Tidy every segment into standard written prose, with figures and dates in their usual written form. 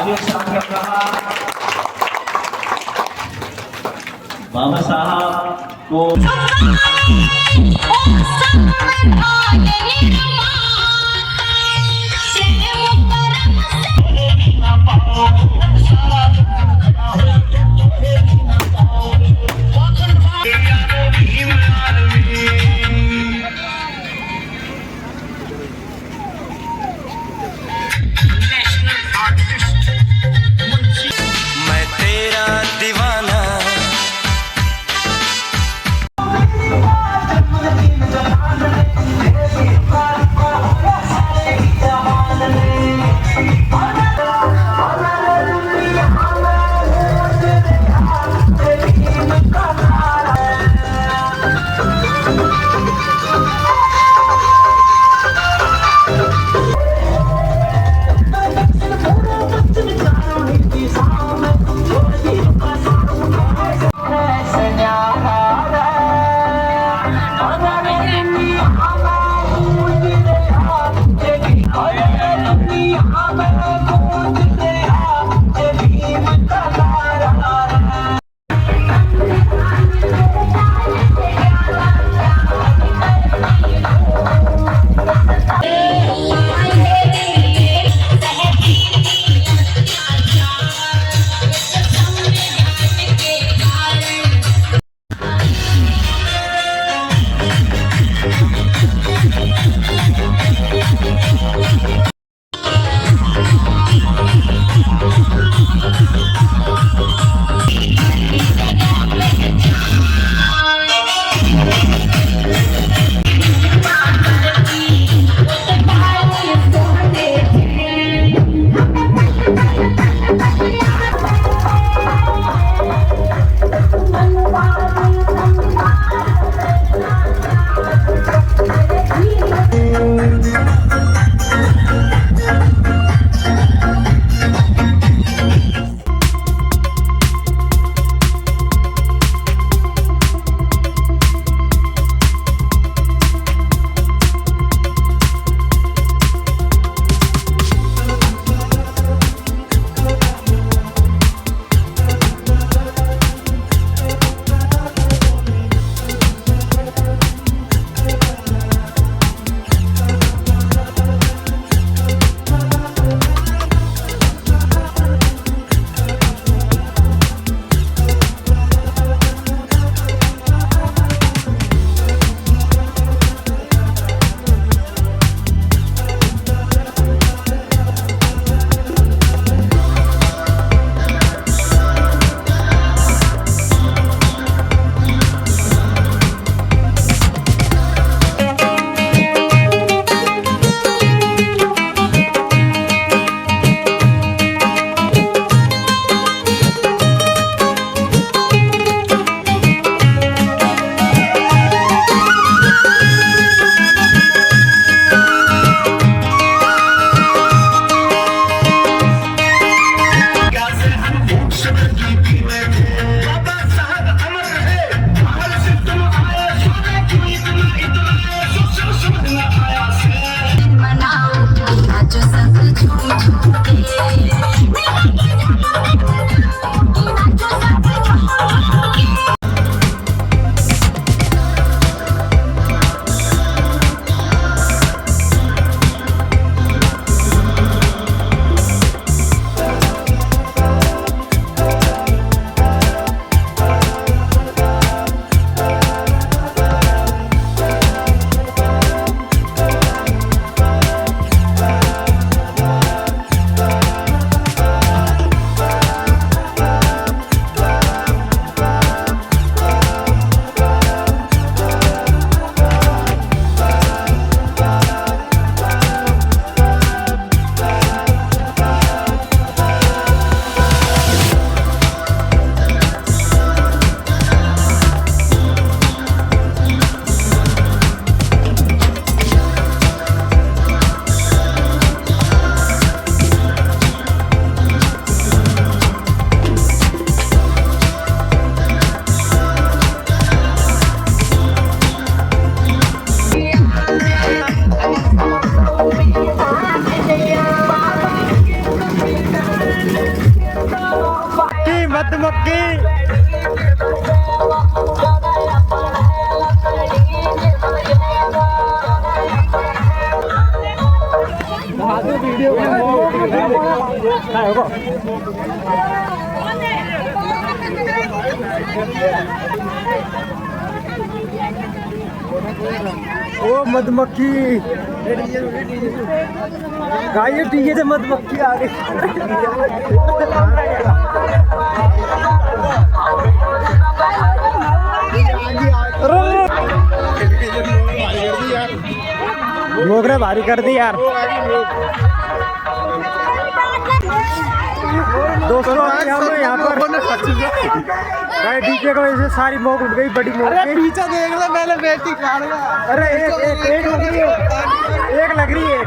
आगे शामिल रहा बाबा साहब को मधुमक्खी। ओ मधुमक्खी गाइस, डीजे से मधुमक्खी आ गई। मोगरे भारी कर दी यार। दोस्तों हम यहाँ पर डीजे की वजह से सारी मोग उठ गई, बड़ी मोग। अरे पीछे देख लो, मैंने बेटी खाना। अरे एक लग रही है, एक लग रही है।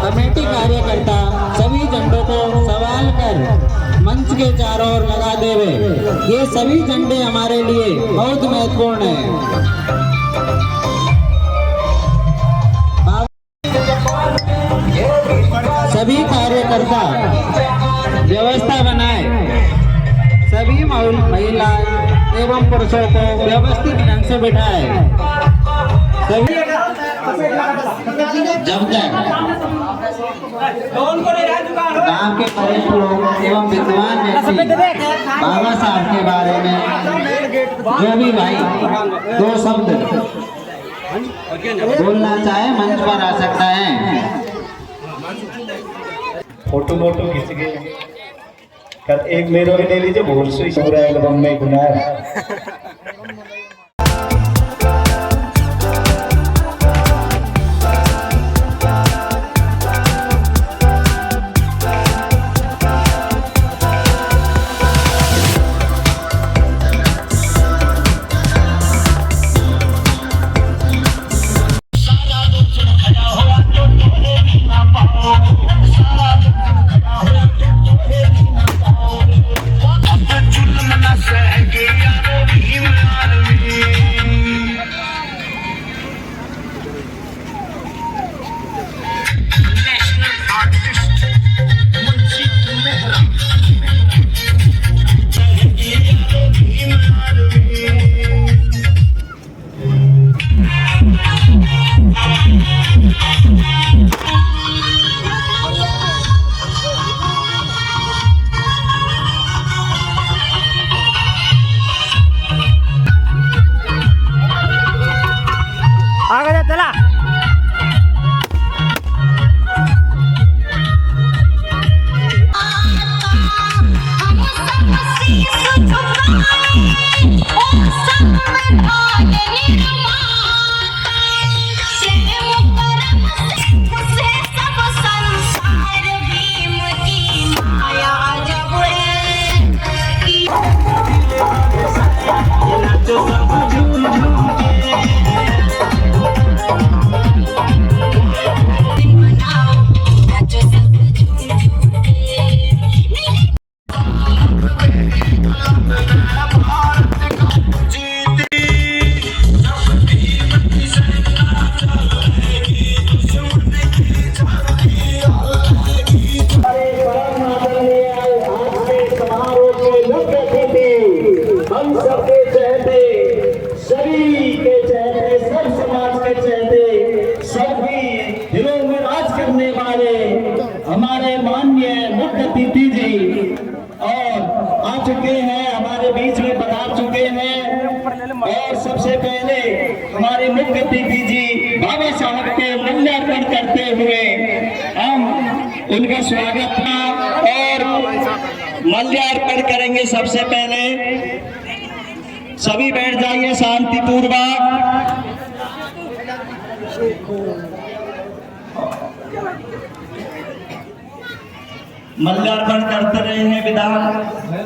कमेटी कार्यकर्ता सभी झंडों को संभाल कर मंच के चारों ओर लगा देवे। ये सभी झंडे हमारे लिए बहुत महत्वपूर्ण हैं। सभी कार्यकर्ता व्यवस्था बनाए, सभी महिलाएं एवं पुरुषों को व्यवस्थित ढंग से बिठाए। सभी जब तक गांव के वरिष्ठ लोग एवं विद्वान व्यक्ति बाबा साहब के बारे में जो भी भाई दो शब्द बोलना चाहे मंच पर आ सकता है। फोटो मोटो खींच के कर एक मेरो ले लीजिए, भूल से पूरा एल्बम में गुना है। He और आ चुके हैं, हमारे बीच में पधार चुके हैं। और सबसे पहले हमारे मुख्य अतिथि जी बाबा साहब के माल्यार्पण करते हुए हम उनका स्वागत था और माल्यार्पण करेंगे। सबसे पहले सभी बैठ जाइए शांतिपूर्वक। माल्यार्पण करते रहे हैं विधान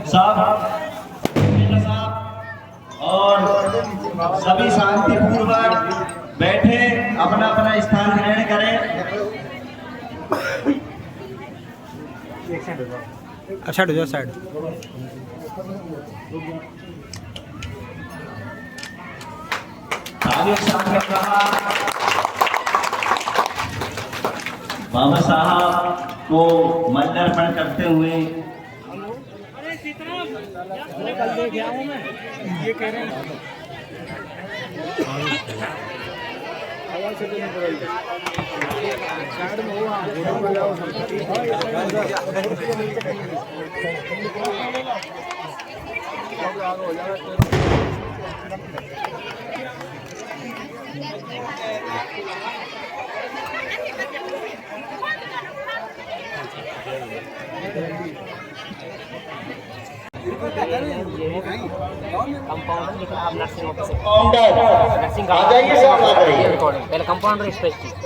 साहब और सभी शांतिपूर्वक बैठे अपना अपना स्थान ग्रहण करें। साइड हो जाओ, साइड। बाबा साहब को माल्यार्पण करते हुए ये कह रहे हैं कंपाउंडर लिखा आप नर्सिंग ऑफिसर नर्सिंग आ जाइए साहब, आ जाइए। पहले कंपाउंडर स्पेशलिस्ट।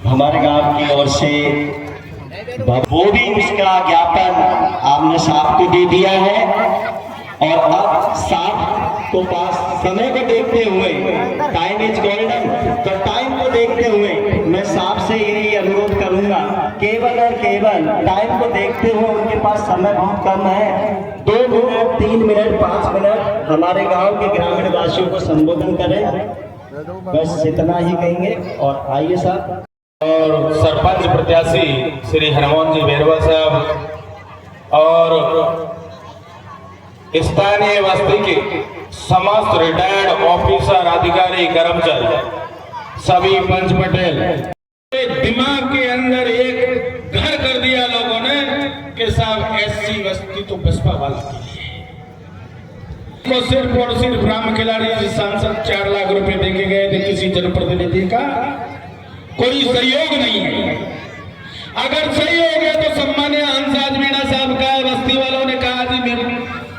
हमारे गांव की ओर से वो भी उसका ज्ञापन आपने साहब को दे दिया है। और अब साहब को पास समय को देखते हुए, टाइम इज गोल्डन, तो टाइम को देखते हुए मैं साहब से यही अनुरोध करूंगा, केवल और केवल टाइम को देखते हुए, उनके पास समय बहुत कम है, 2 मिनट 3 मिनट 5 मिनट हमारे गांव के ग्रामीण वासियों को संबोधन करें। बस इतना ही कहेंगे। और आइए साहब। और सरपंच प्रत्याशी श्री हनुमान जी बेरवा साहब और स्थानीय बस्ती के समस्त रिटायर्ड ऑफिसर, अधिकारी, कर्मचारी, सभी पंच पटेल, दिमाग के अंदर एक घर कर दिया लोगों ने कि साहब एससी बस्ती तो बसपा वाला के लिए, तो सिर्फ और सिर्फ राम खिलाड़ी सांसद 4 लाख रुपए देके गए थे, किसी जनप्रतिनिधि का कोई सहयोग नहीं है। अगर सहयोग है तो सम्मान्य हंसराज मीणा साहब का बस्ती वालों ने कहा जी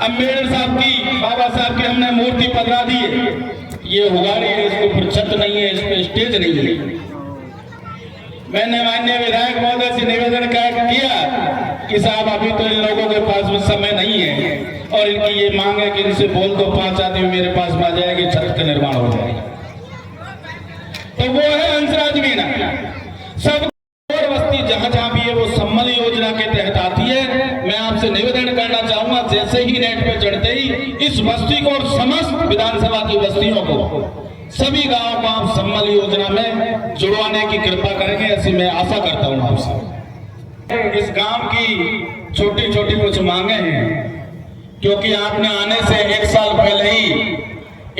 अम्बेडकर साहब की, बाबा साहब की हमने मूर्ति पधरा दी है, ये उगाड़ी है, इसको फिर छत नहीं है, इस पे स्टेज नहीं है। मैंने माननीय विधायक महोदय से निवेदन किया कि साहब अभी तो इन लोगों के पास में समय नहीं है और इनकी ये मांग है कि इनसे बोल दो 5 आदमी मेरे पास में आ जाएगी, छत का निर्माण हो जाएगा। तो वो है हंसराज मीणा। सब बस्ती जहां जहां भी है वो सम्मल योजना के तहत आती है। मैं आपसे निवेदन करना चाहूंगा, जैसे ही नेट पे चढ़ते ही इस बस्ती को और समस्त विधानसभा की बस्तियों को, सभी गांवों को आप सम्मल योजना में जुड़वाने की कृपा करेंगे, ऐसी मैं आशा करता हूं आपसे। इस गांव की छोटी छोटी कुछ मांगे हैं, क्योंकि आपने आने से 1 साल पहले ही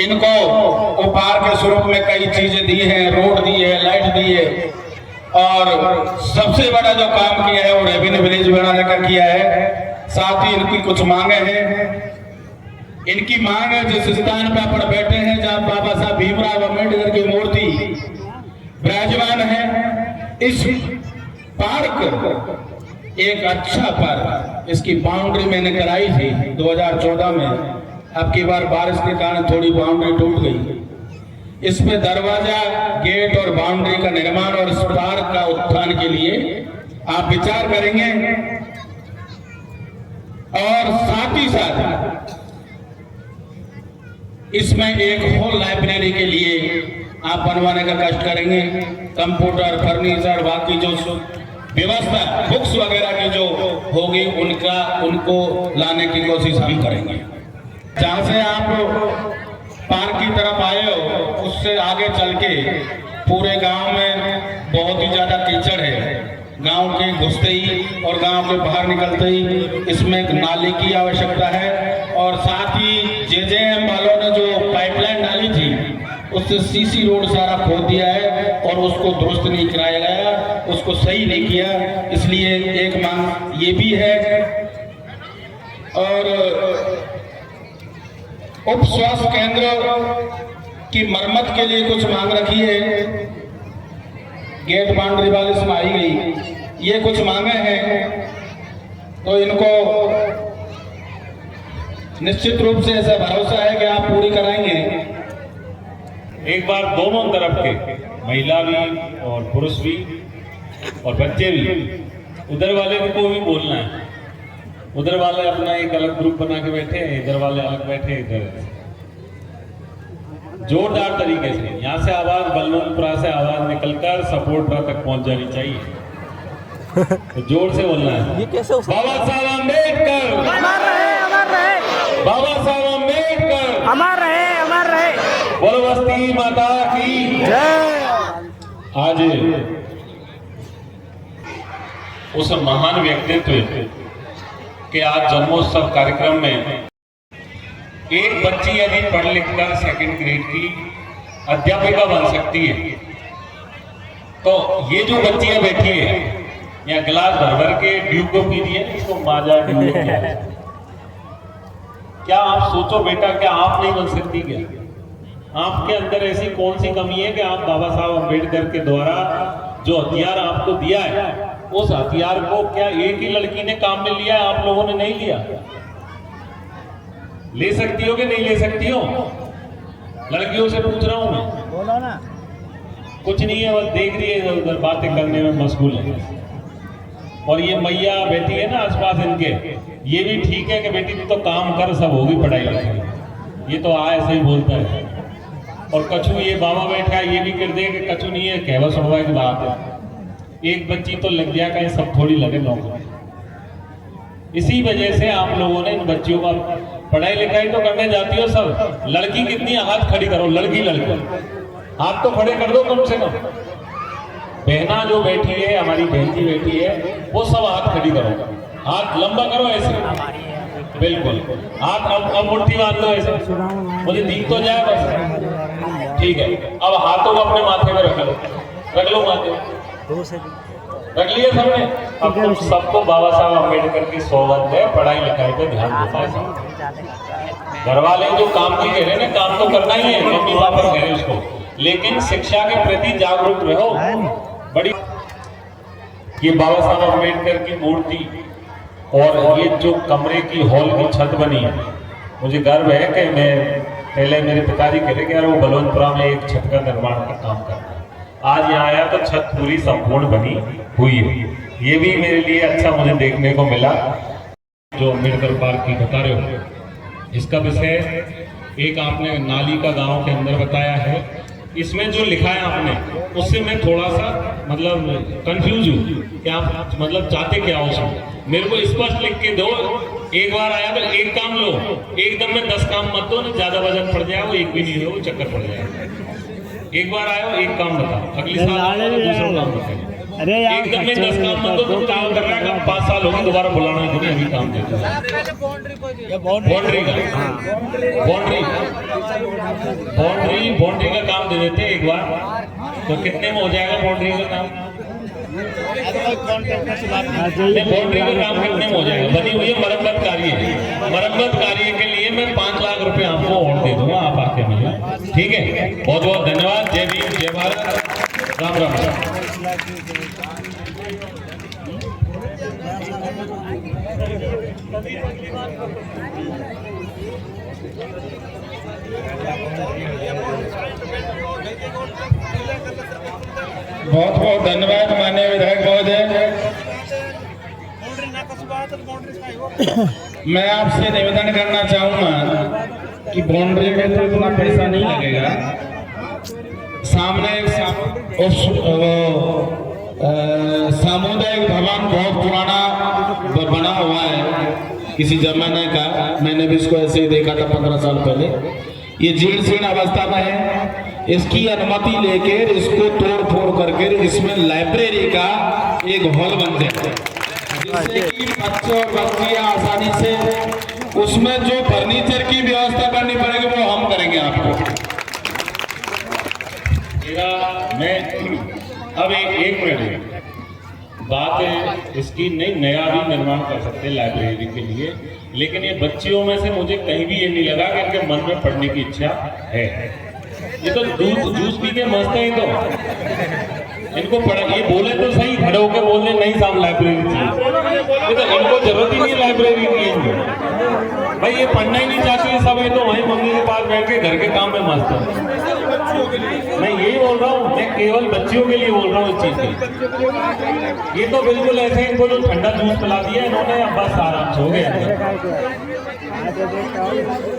इनको उपहार के स्वरूप में कई चीजें दी हैं, रोड दी है, लाइट दी है, और सबसे बड़ा जो काम किया है वो रेवेन्यू विलेज बनाने का किया है। साथ ही इनकी कुछ मांगे हैं। इनकी मांग है, जिस स्थान पर अपन बैठे हैं जहां बाबा साहब भीमराव अम्बेडकर की मूर्ति विराजमान है, इस पार्क एक अच्छा पार्क, इसकी बाउंड्री मैंने कराई थी 2014 में। अब की बार बारिश के कारण थोड़ी बाउंड्री टूट गई। इसमें दरवाजा, गेट और बाउंड्री का निर्माण और इस पार्क का उत्थान के लिए आप विचार करेंगे। और साथ ही साथ इसमें एक होल लाइब्रेरी के लिए आप बनवाने का कष्ट करेंगे। कंप्यूटर, फर्नीचर, बाकी जो व्यवस्था, बुक्स वगैरह की जो होगी उनको लाने की कोशिश हम करेंगे। जहां से आप पार्क की तरफ आए हो, उससे आगे चल के पूरे गांव में बहुत ही ज्यादा कीचड़ है। गांव के घुसते ही और गांव के बाहर निकलते ही इसमें एक नाली की आवश्यकता है। और साथ ही जेजेएम वालों ने जो पाइपलाइन डाली थी उससे सीसी रोड सारा खोद दिया है और उसको दुरुस्त नहीं कराया गया, उसको सही नहीं किया। इसलिए एक मांग ये भी है। और उप स्वास्थ्य केंद्र की मरम्मत के लिए कुछ मांग रखी है, गेट बाउंड्री वाल इसमें आई गई, ये कुछ मांगे हैं, तो इनको निश्चित रूप से ऐसा भरोसा है कि आप पूरी कराएंगे। एक बार दोनों तरफ के, महिला भी और पुरुष भी और बच्चे भी, उधर वाले को भी बोलना है। उधर वाले अपना एक अलग ग्रुप बना के बैठे हैं, इधर वाले अलग बैठे, इधर जोरदार तरीके से यहाँ से आवाज, बलवंतपुरा से आवाज निकलकर सपोर्टरा तक पहुंच जानी चाहिए। तो जोर से बोलना है, बाबा साहब अम्बेडकर, अमर रहे, अमर रहे, बाबा साहब अम्बेडकर, अमर रहे, अमर रहे। बोलो बस्ती माता की जय। आज उस महान व्यक्तित्व के आज जन्मोत्सव कार्यक्रम में एक बच्ची यदि पढ़ लिखकर सेकंड ग्रेड की अध्यापिका बन सकती है, तो ये जो बच्चियां बैठी है या गिलास भर भर के ड्यू को पी दिए, इसको माजा ड्यू क्या है? क्या आप सोचो बेटा, क्या आप नहीं बन सकती? क्या आपके अंदर ऐसी कौन सी कमी है कि आप बाबा साहब अम्बेडकर के द्वारा जो हथियार आपको दिया है, उस हथियार को क्या एक ही लड़की ने काम में लिया है, आप लोगों ने नहीं लिया? ले सकती हो कि नहीं ले सकती हो? लड़कियों से पूछ रहा हूं मैं, बोलो ना। कुछ नहीं है, बस देख रही है, उधर बातें करने में मशगूल है। और ये मैया बैठी है ना आसपास इनके, ये भी ठीक है कि बेटी तू तो काम कर, सब होगी पढ़ाई लिखाई, ये तो ऐसे ही बोलता है। और कछु ये बाबा बैठा है, ये भी कर दे कि कछु नहीं है, कहवा सुनवा की बात है। एक बच्ची तो लग गया, कहीं सब थोड़ी लगे लोगों। इसी वजह से आप लोगों ने इन बच्चियों का पढ़ाई लिखाई तो करने जाती हो सब, लड़की कितनी, हाथ खड़ी करो, लड़की लड़की हाथ तो खड़े कर दो कम से कम। बहना जो बैठी है, हमारी बहन जी बैठी है, वो सब हाथ खड़ी करो, हाथ लंबा करो ऐसे, बिल्कुल हाथ अब मुट्ठी बांध दो ऐसे, मुझे दिख तो जाए बस, ठीक है। अब हाथों को अपने माथे में रख लो माथे, रख लिए सबने। अब तुम सबको बाबा साहब अम्बेडकर की सोबत है, पढ़ाई लिखाई पे ध्यान देना है सब। घर वाले जो काम भी कह रहे हैं ना, काम तो करना ही है, मम्मी पापा कह रहे हैं उसको, लेकिन शिक्षा के प्रति जागरूक रहो। बड़ी ये बाबा साहब अम्बेडकर की मूर्ति और ये जो कमरे की हॉल की छत बनी है, मुझे गर्व है कि मैं पहले मेरे पिताजी कह रहे कि यार वो बलवंतपुरा में एक छत का निर्माण का काम करना है, आज यहाँ आया तो छत पूरी संपूर्ण बनी हुई है। ये भी मेरे लिए अच्छा मुझे देखने को मिला। जो अम्बेडकर पार्क की बता रहे हो, इसका विषय एक आपने नाली का गांव के अंदर बताया है, इसमें जो लिखा है आपने, उससे मैं थोड़ा सा मतलब कंफ्यूज हूँ कि आप मतलब चाहते क्या हो उसमें। मेरे को स्पष्ट लिख के दो, एक बार आया तो एक काम लो, एकदम में 10 काम मत दो ना, ज्यादा वजन पड़ जाए, वो एक भी नहीं हो, वो चक्कर पड़ जाएगा। एक बार आयो, एक काम बताओ, अगली साल दूसरा काम बताइए। अरे यार, एकदम में 10 काम मत दो, तुम काम कर रहा है, 5 साल होगी, दोबारा बुलाना है, अभी काम देते हैं। बाउंड्री का काम दे देते एक बार, तो कितने में हो जाएगा बाउंड्री का काम? बाउंड्री का काम कितने में हो जाएगा? बनी हुई है मरम्मत कार्य है, मरम्मत कार्य के लिए मैं 5 लाख रुपए आपको और दे दूंगा, आप आके मिलिए, ठीक है। बहुत बहुत धन्यवाद। जय भीम, जय भारत, राम राम। बहुत बहुत धन्यवाद माननीय विधायक महोदय। मैं आपसे निवेदन करना चाहूंगा कि बाउंड्री में तो इतना पैसा नहीं लगेगा, सामने सामुदायिक भवन बहुत पुराना बना हुआ है किसी जमाने का, मैंने भी इसको ऐसे ही देखा था 15 साल पहले। ये जीर्ण शीर्ण अवस्था में है, इसकी अनुमति लेकर इसको तोड़ फोड़ करके इसमें लाइब्रेरी का एक हॉल बन जाए, जिससे कि बच्चे और बच्चियां आसानी से, उसमें जो फर्नीचर की व्यवस्था करनी पड़ेगी वो हम करेंगे आपको, मेरा मैं अब एक मिनट बात है इसकी, नहीं नया भी निर्माण कर सकते हैं लाइब्रेरी के लिए, लेकिन ये बच्चियों में से मुझे कहीं भी ये नहीं लगा कि इनके मन में पढ़ने की इच्छा है। ये तो दूध जूस पी के मस्त है, तो इनको पढ़ा, ये बोले तो सही, खड़े होकर बोलने नहीं साहब लाइब्रेरी चाहिए, ये तो इनको जरूरत ही नहीं लाइब्रेरी की है भाई, ये पढ़ना ही नहीं चाहते सब, ये तो वहीं मम्मी के पास बैठ के घर के काम में मस्त है। मैं यही बोल रहा हूँ, मैं केवल बच्चियों के लिए बोल रहा हूँ इस चीज की। ये तो बिल्कुल ऐसे इनको जो ठंडा जूस पिला दिया इन्होंने, अब बस आराम से हो गया।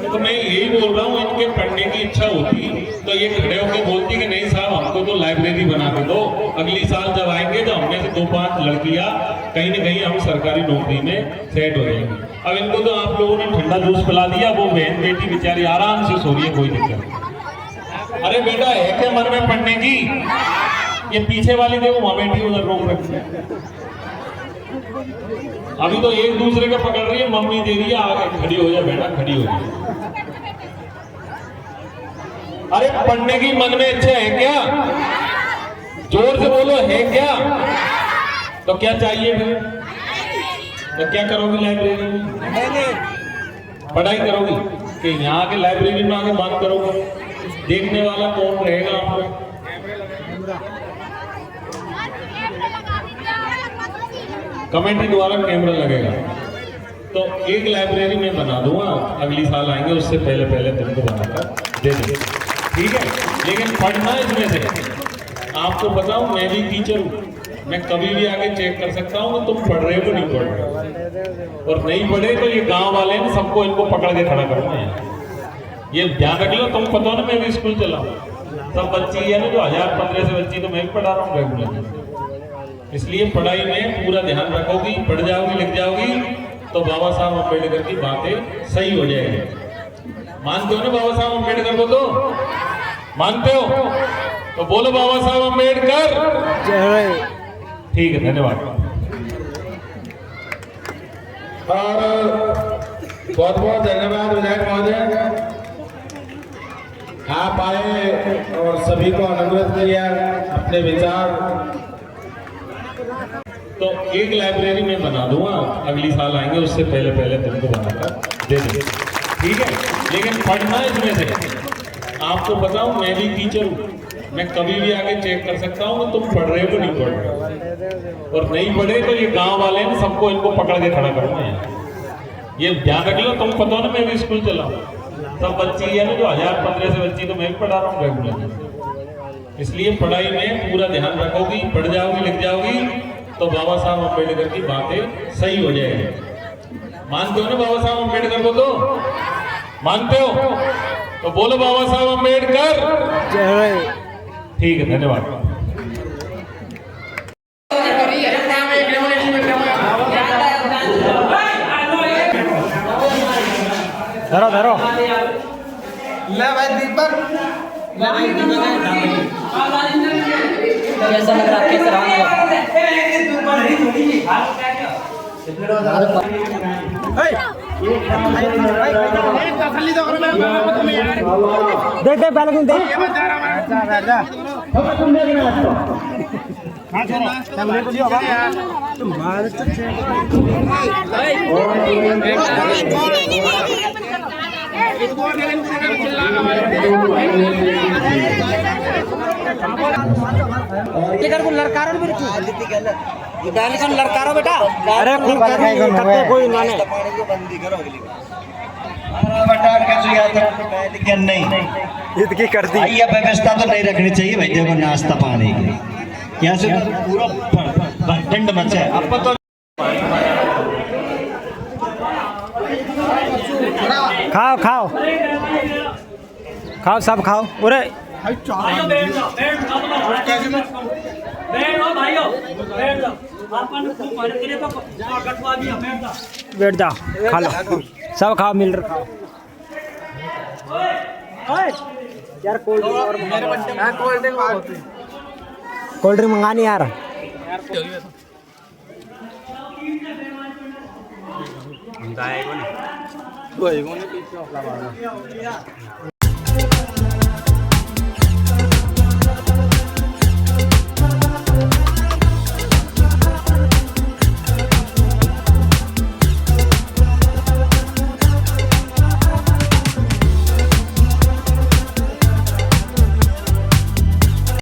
तो मैं यही बोल रहा हूँ, इनके पढ़ने की इच्छा होती तो ये खड़े होकर बोलती कि नहीं साहब हमको तो लाइब्रेरी बना के दो, अगली साल जब आएंगे तो हमने से 2-5 लड़कियां कहीं ना कहीं हम सरकारी नौकरी में सेट हो जाएंगे। अब इनको तो आप लोगों ने ठंडा जूस पिला दिया, वो बहन बेटी बेचारी आराम से सो रही है, कोई दिक्कत नहीं। अरे बेटा है क्या मन में पढ़ने की? ये पीछे वाली देखो वहां बैठी उधर रोक रखी है, अभी तो एक दूसरे को पकड़ रही है, मम्मी दे रही है, आगे खड़ी हो जाए बेटा, खड़ी हो जाए। अरे पढ़ने की मन में इच्छा है क्या? जोर से बोलो, है क्या? तो क्या चाहिए फिर? तो क्या करोगी लाइब्रेरी में? पढ़ाई करोगी कि यहाँ के लाइब्रेरी में आके बात करोगे? देखने वाला कौन रहेगा आपको? कमेंट्री द्वारा कैमरा लगेगा, तो एक लाइब्रेरी में बना दूंगा, अगली साल आएंगे उससे पहले पहले तुमको बनाकर दे देंगे, ठीक है? लेकिन पढ़ना इसमें से, आपको बताऊं मैं भी टीचर हूँ, मैं कभी भी आके चेक कर सकता हूँ तुम पढ़ रहे हो नहीं पढ़ रहे हो, और नहीं पढ़े तो ये गांव वाले हैं सबको इनको पकड़ के खड़ा करूंगा। ये ध्यान रख लो, तुम पता ना मैं भी स्कूल चला हूँ, सब बच्ची है ना जो 1000-1500 बच्ची तो मैं भी पढ़ा रहा हूँ रेगुलर, इसलिए पढ़ाई में पूरा ध्यान रखोगी, पढ़ जाओगी, लिख जाओगी तो बाबा साहब अम्बेडकर की बातें सही हो जाएगी। मानते हो ना बाबा साहब अम्बेडकर को? तो मानते हो तो बोलो बाबा साहब अम्बेडकर। ठीक है, धन्यवाद। और बहुत बहुत धन्यवाद विधायक महोदय, आप आए और सभी को अनुरोध किया अपने विचार। तो एक लाइब्रेरी में बना दूंगा, अगली साल आएंगे उससे पहले पहले तुमको बनाकर दे देंगे, ठीक है? लेकिन पढ़ना इसमें से, आपको बताऊं मैं भी टीचर हूँ, मैं कभी भी आके चेक कर सकता हूँ तुम पढ़ रहे हो नहीं पढ़ रहे हो, और नहीं पढ़े तो ये गांव वाले हैं सबको इनको पकड़ के खड़ा करूंगा। ये ध्यान रख लो, तुम पता ना मैं भी स्कूल चला हूँ, सब बच्ची है ना जो 1000-1500 बच्ची तो मैं भी पढ़ा रहा हूँ रेगुलर, इसलिए पढ़ाई में पूरा ध्यान रखोगी, पढ़ जाओगी, लिख जाओगी तो बाबा साहब अम्बेडकर की बातें सही हो जाएगी। मानते हो ना बाबा साहब अम्बेडकर को? तो मानते हो तो बोलो बाबा साहब अम्बेडकर। ठीक है, धन्यवाद। धरो धरो ले भाई दीपक, कैसा लग रहा है? कैसा रहा? देख देख पहले तुम देख, लड़कारो बेटा, अरे कोई माने नहीं इतनी कर दी। यह व्यवस्था तो नहीं रखनी चाहिए भाई, देखो नाश्ता पानी की यहाँ से पूरा ठंड मचा है। अब तो खाओ खाओ खाओ, सब खाओ। अरे बैठ जाओ, खा लो, सब खाओ, मिल रहा खाओ यार। कोल्ड ड्रिंक मंगानी यार।